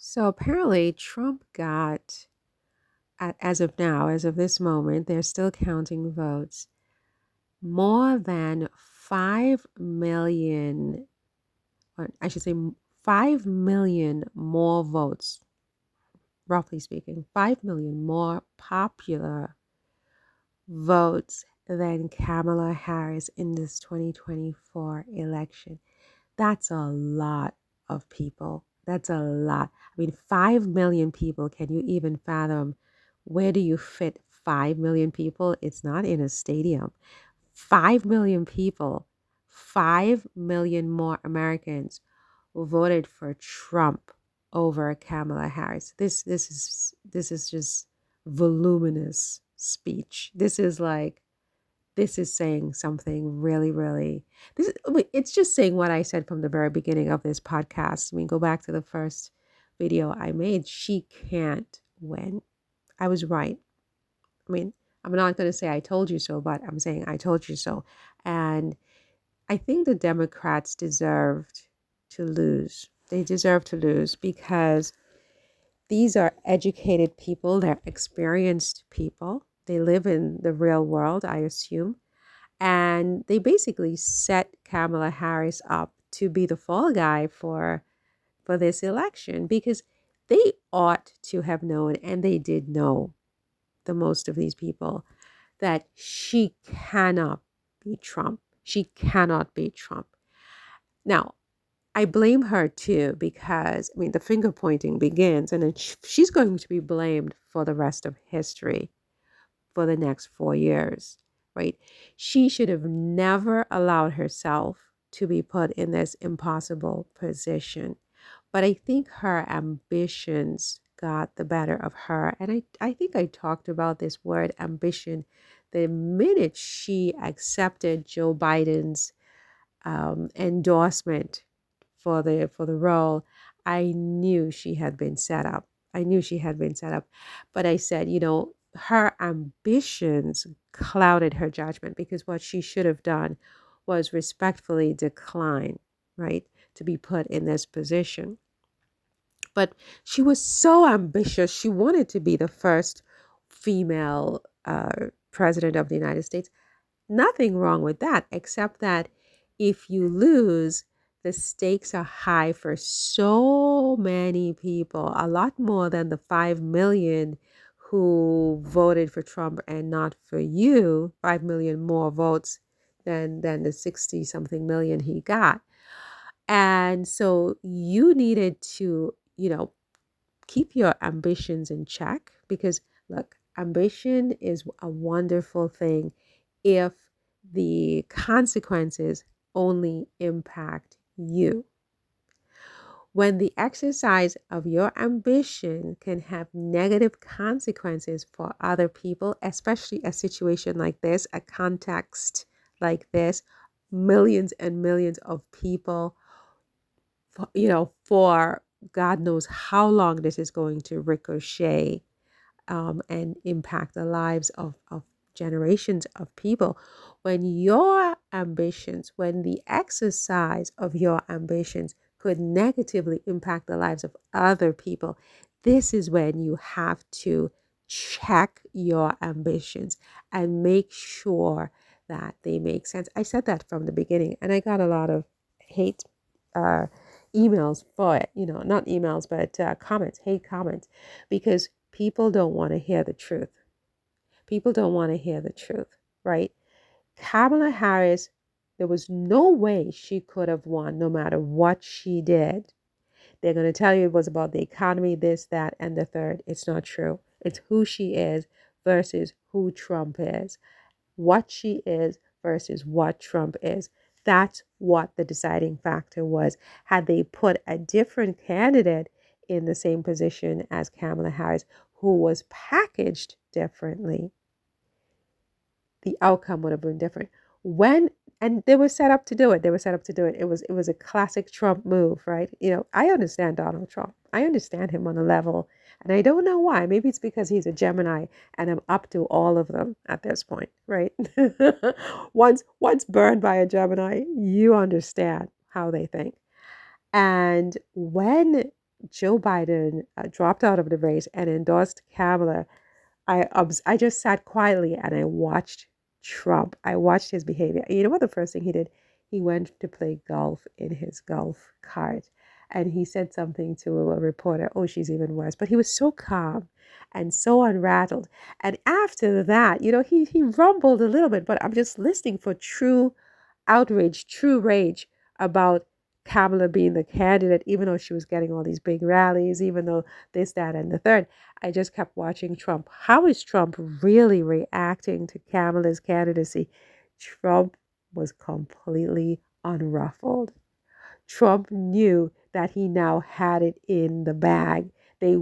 So apparently, Trump got, as of now, as of this moment, they're still counting votes, more than 5 million, or I should say 5 million more votes, roughly speaking, 5 million more popular votes than Kamala Harris in this 2024 election. That's a lot of people. That's a lot. I mean, 5 million people. Can you even fathom where do you fit 5 million people? It's not in a stadium. 5 million people, 5 million more Americans voted for Trump over Kamala Harris. This is just voluminous speech. This is saying something really, really. It's just saying what I said from the very beginning of this podcast. I mean, go back to the first video I made. She can't win. I was right. I mean, I'm not going to say I told you so, but I'm saying I told you so. And I think the Democrats deserved to lose. They deserve to lose because these are educated people, they're experienced people. They live in the real world, I assume. And they basically set Kamala Harris up to be the fall guy for this election because they ought to have known, and they did know, the most of these people, that she cannot beat Trump. She cannot beat Trump. Now, I blame her too because, I mean, the finger pointing begins, and then she's going to be blamed for the rest of history for the next 4 years, right? She should have never allowed herself to be put in this impossible position. But I think her ambitions got the better of her. And I think I talked about this word ambition the minute she accepted Joe Biden's endorsement for the role. I knew she had been set up. I knew she had been set up. But I said, her ambitions clouded her judgment because what she should have done was respectfully decline, right, to be put in this position. But she was so ambitious. She wanted to be the first female president of the United States. Nothing wrong with that, except that if you lose, the stakes are high for so many people, a lot more than the 5 million who voted for Trump and not for you, 5 million more votes than the 60 something million he got. And so you needed to, keep your ambitions in check because, look, ambition is a wonderful thing if the consequences only impact you. When the exercise of your ambition can have negative consequences for other people, especially a situation like this, a context like this, millions and millions of people, for God knows how long this is going to ricochet and impact the lives of generations of people. When your ambitions, when the exercise of your ambitions could negatively impact the lives of other people, this is when you have to check your ambitions and make sure that they make sense. I said that from the beginning, and I got a lot of hate uh, emails for it, not emails, but comments, hate comments, because people don't want to hear the truth. People don't want to hear the truth, right? Kamala Harris, there was no way she could have won no matter what she did. They're going to tell you it was about the economy, this, that, and the third. It's not true. It's who she is versus who Trump is. What she is versus what Trump is. That's what the deciding factor was. Had they put a different candidate in the same position as Kamala Harris, who was packaged differently, the outcome would have been different. And they were set up to do it. They were set up to do it. It was a classic Trump move, right? I understand Donald Trump. I understand him on a level, and I don't know why. Maybe it's because he's a Gemini and I'm up to all of them at this point, right? once burned by a Gemini, you understand how they think. And when Joe Biden dropped out of the race and endorsed Kamala, I just sat quietly and I watched Trump. I watched his behavior. You know what the first thing he did? He went to play golf in his golf cart. And he said something to a reporter, oh, she's even worse. But he was so calm and so unrattled. And after that, he rumbled a little bit, but I'm just listening for true outrage, true rage about Kamala being the candidate, even though she was getting all these big rallies, even though this, that, and the third. I just kept watching Trump. How is Trump really reacting to Kamala's candidacy? Trump was completely unruffled. Trump knew that he now had it in the bag. The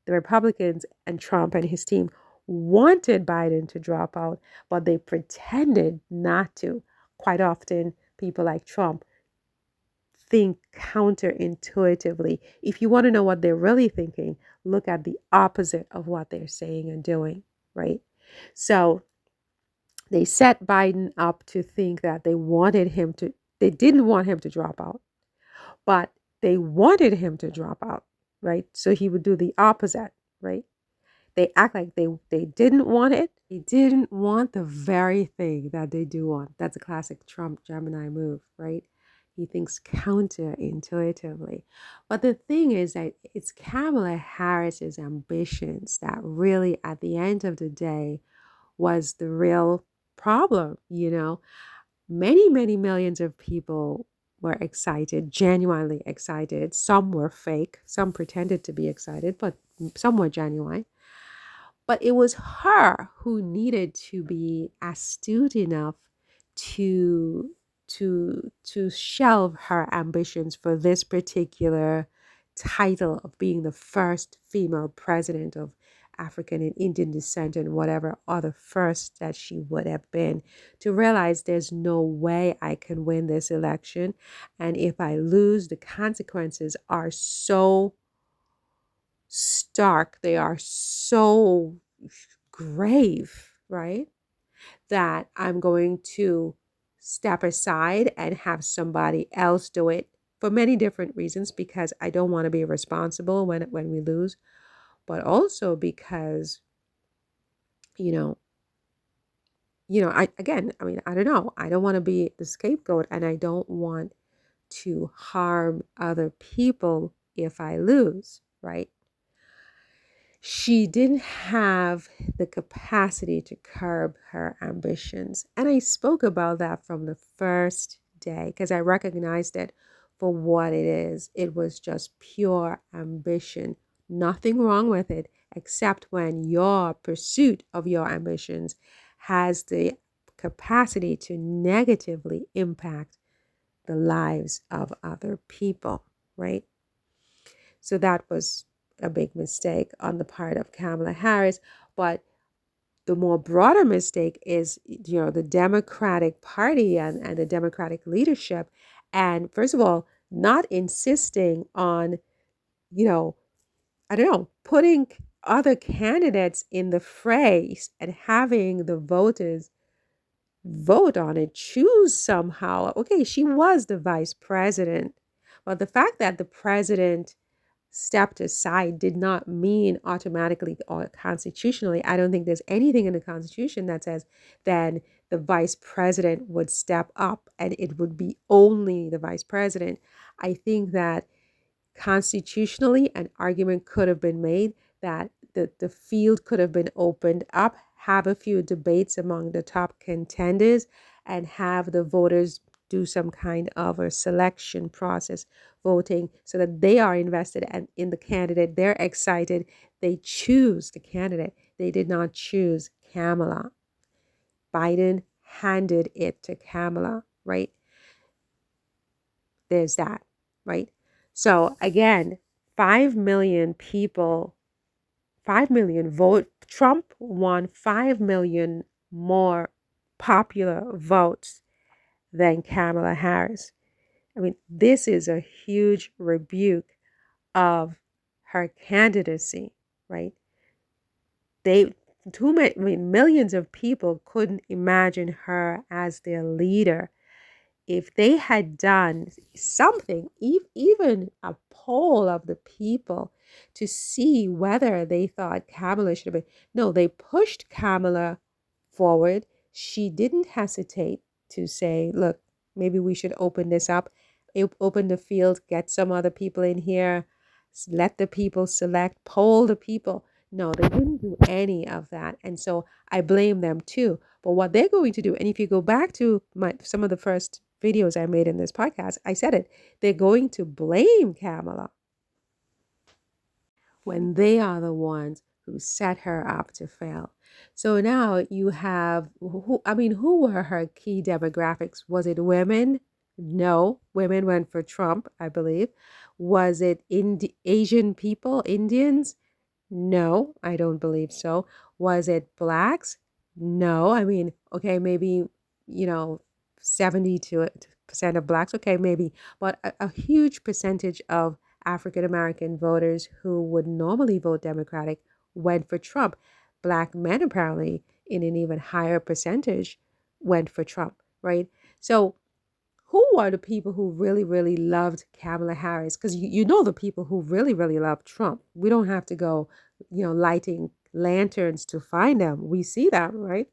Republicans and Trump and his team wanted Biden to drop out, but they pretended not to. Quite often, people like Trump think counterintuitively. If you want to know what they're really thinking, look at the opposite of what they're saying and doing, right? So they set Biden up to think that they didn't want him to drop out, but they wanted him to drop out, right? So he would do the opposite, right? They act like they didn't want it. They didn't want the very thing that they do want. That's a classic Trump Gemini move, right? He thinks counterintuitively. But the thing is that it's Kamala Harris's ambitions that really, at the end of the day, was the real problem, Many, many millions of people were excited, genuinely excited. Some were fake, some pretended to be excited, but some were genuine. But it was her who needed to be astute enough to to shelve her ambitions for this particular title of being the first female president of African and Indian descent and whatever other first that she would have been, to realize there's no way I can win this election. And if I lose, the consequences are so stark, they are so grave, right? That I'm going to step aside and have somebody else do it for many different reasons, because I don't want to be responsible when we lose, but also because, you know, I don't know. I don't want to be the scapegoat, and I don't want to harm other people if I lose, right? She didn't have the capacity to curb her ambitions. And I spoke about that from the first day because I recognized it for what it is. It was just pure ambition. Nothing wrong with it, except when your pursuit of your ambitions has the capacity to negatively impact the lives of other people, right? So that was a big mistake on the part of Kamala Harris. But the more broader mistake is, the Democratic Party and the Democratic leadership. And first of all, not insisting on, I don't know, putting other candidates in the fray and having the voters vote on it, choose somehow. Okay, she was the vice president. But the fact that the president stepped aside did not mean automatically or constitutionally. I don't think there's anything in the Constitution that says then the vice president would step up and it would be only the vice president. I think that constitutionally an argument could have been made that the field could have been opened up, have a few debates among the top contenders, and have the voters do some kind of a selection process, voting so that they are invested and in the candidate. They're excited. They choose the candidate. They did not choose Kamala. Biden handed it to Kamala, right? There's that, right? So again, 5 million people, 5 million vote. Trump won 5 million more popular votes than Kamala Harris. I mean, this is a huge rebuke of her candidacy, right? Millions of people couldn't imagine her as their leader. if they had done something, even a poll of the people to see whether they thought Kamala should have been, no, they pushed Kamala forward. She didn't hesitate to say, look, maybe we should open this up, open the field, get some other people in here, let the people select, poll the people. No, they didn't do any of that. And so I blame them too. But what they're going to do, and if you go back to some of the first videos I made in this podcast, I said it, they're going to blame Kamala when they are the ones who set her up to fail. So now you have who were her key demographics? Was it women? No, women went for Trump, I believe. Was it Asian people, Indians? No, I don't believe so. Was it blacks? No. I mean, okay, maybe, you know, 72% of blacks, okay, maybe, but a huge percentage of African American voters who would normally vote Democratic went for Trump. Black men, apparently, in an even higher percentage, went for Trump, right? So who are the people who really, really loved Kamala Harris? Because you know the people who really, really love Trump. We don't have to go, lighting lanterns to find them. We see them, right?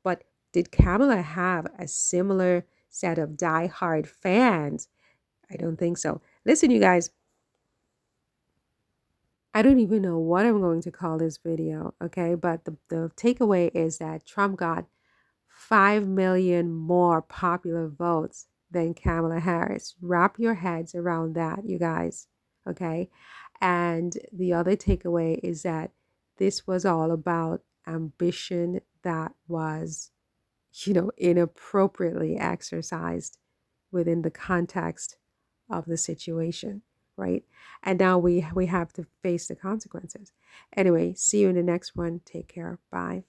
But did Kamala have a similar set of diehard fans? I don't think so. Listen, you guys, I don't even know what I'm going to call this video, okay? But the takeaway is that Trump got 5 million more popular votes than Kamala Harris. Wrap your heads around that, you guys, okay? And the other takeaway is that this was all about ambition that was, inappropriately exercised within the context of the situation, right? And now we have to face the consequences. Anyway, see you in the next one. Take care. Bye.